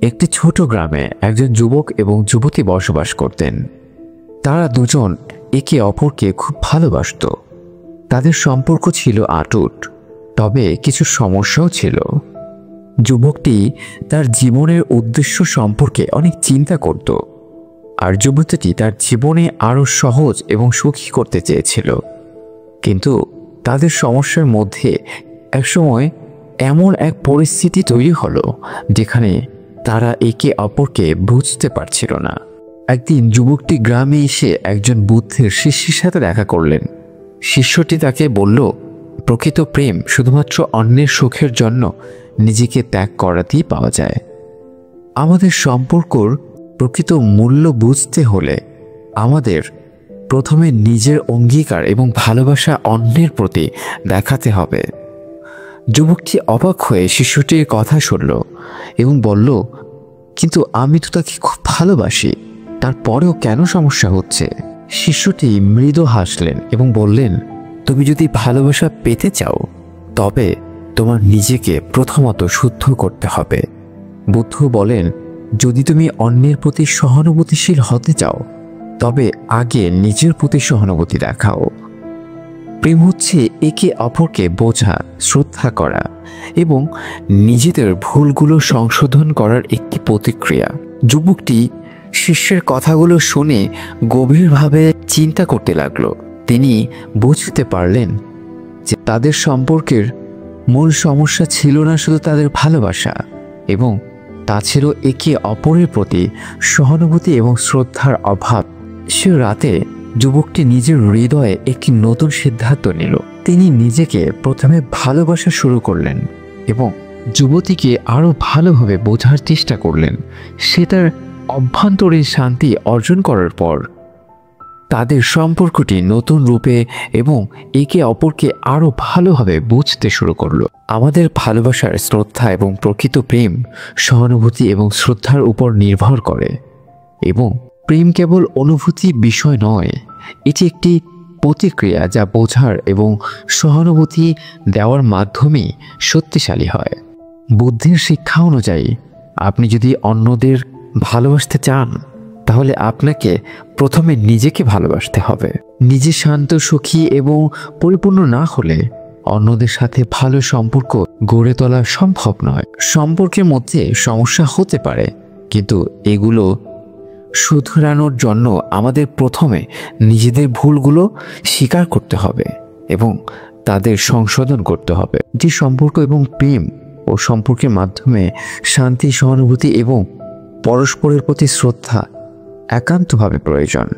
একটি ছোট গ্রামে একজন যুবক এবং যুবতী বসবাস করতেন। তারা দুজন একে অপরকে খুব ভালোবাসত। তাদের সম্পর্ক ছিল অটুট, তবে কিছু সমস্যাও ছিল। যুবকটি তার জীবনের উদ্দেশ্য সম্পর্কে অনেক চিন্তা করত, আর যুবতীটি তার জীবনে আরো সহজ এবং সুখী করতে চেয়েছিল। কিন্তু তাদের সমস্যার মধ্যে একসময় এমন এক পরিস্থিতি তৈরি হলো যেখানে তারা একে অপরকে বুঝতে পারছিল না। একদিন যুবকটি গ্রামে এসে একজন বুদ্ধের শিষ্যের সাথে দেখা করলেন। শিষ্যটি তাকে বলল, প্রকৃত প্রেম শুধুমাত্র অন্যের সুখের জন্য নিজেকে ত্যাগ করাতেই পাওয়া যায়। আমাদের সম্পর্কর প্রকৃত মূল্য বুঝতে হলে আমাদের প্রথমে নিজের অঙ্গীকার এবং ভালোবাসা অন্যের প্রতি দেখাতে হবে। যুবকটি অবাক হয়ে শিষ্যটির কথা শুনল এবং বলল, কিন্তু আমি তো তাকে খুব ভালোবাসি, তারপরেও কেন সমস্যা হচ্ছে? শিষ্যটি মৃদু হাসলেন এবং বললেন, তুমি যদি ভালোবাসা পেতে চাও তবে তোমার নিজেকে প্রথমত শুদ্ধ করতে হবে। বুদ্ধ বলেন, যদি তুমি অন্যের প্রতি সহানুভূতিশীল হতে চাও তবে আগে নিজের প্রতি সহানুভূতি দেখাও। প্রেম হচ্ছে একে অপরকে বোঝা, শ্রদ্ধা করা এবং নিজেদের ভুলগুলো সংশোধন করার একটি প্রতিক্রিয়া। যুবকটি শিষ্যের কথাগুলো শুনে গভীরভাবে চিন্তা করতে লাগলো। তিনি বুঝতে পারলেন যে তাদের সম্পর্কের মূল সমস্যা ছিল না শুধু তাদের ভালোবাসা, এবং তা ছিল একে অপরের প্রতি সহানুভূতি এবং শ্রদ্ধার অভাব। সে রাতে যুবকটি নিজের হৃদয়ে একটি নতুন সিদ্ধান্ত নিল। তিনি নিজেকে প্রথমে ভালোবাসা শুরু করলেন এবং যুবতীকে আরও ভালোভাবে বোঝার চেষ্টা করলেন। সে তার অভ্যন্তরীণ শান্তি অর্জন করার পর তাদের সম্পর্কটি নতুন রূপে এবং একে অপরকে আরও ভালোভাবে বুঝতে শুরু করলো। আমাদের ভালোবাসার শ্রদ্ধা এবং প্রকৃত প্রেম সহানুভূতি এবং শ্রদ্ধার উপর নির্ভর করে, এবং প্রেম কেবল অনুভূতি বিষয় নয়, এটি একটি প্রতিক্রিয়া যা বোঝার এবং সহানুভূতি দেওয়ার মাধ্যমেই শক্তিশালী হয়। বুদ্ধের শিক্ষা অনুযায়ী আপনি যদি অন্যদের ভালোবাসতে চান তাহলে আপনাকে প্রথমে নিজেকে ভালোবাসতে হবে। নিজে শান্ত, সুখী এবং পরিপূর্ণ না হলে অন্যদের সাথে ভালো সম্পর্ক গড়ে তোলা সম্ভব নয়। সম্পর্কের মধ্যে সমস্যা হতে পারে, কিন্তু এগুলো শুধরানোর জন্য আমাদের প্রথমে নিজেদের ভুলগুলো স্বীকার করতে হবে এবং তাদের সংশোধন করতে হবে। যে সম্পর্ক এবং প্রেম ও সম্পর্কের মাধ্যমে শান্তি, সহানুভূতি এবং পরস্পরের প্রতি শ্রদ্ধা একান্তভাবে প্রয়োজন।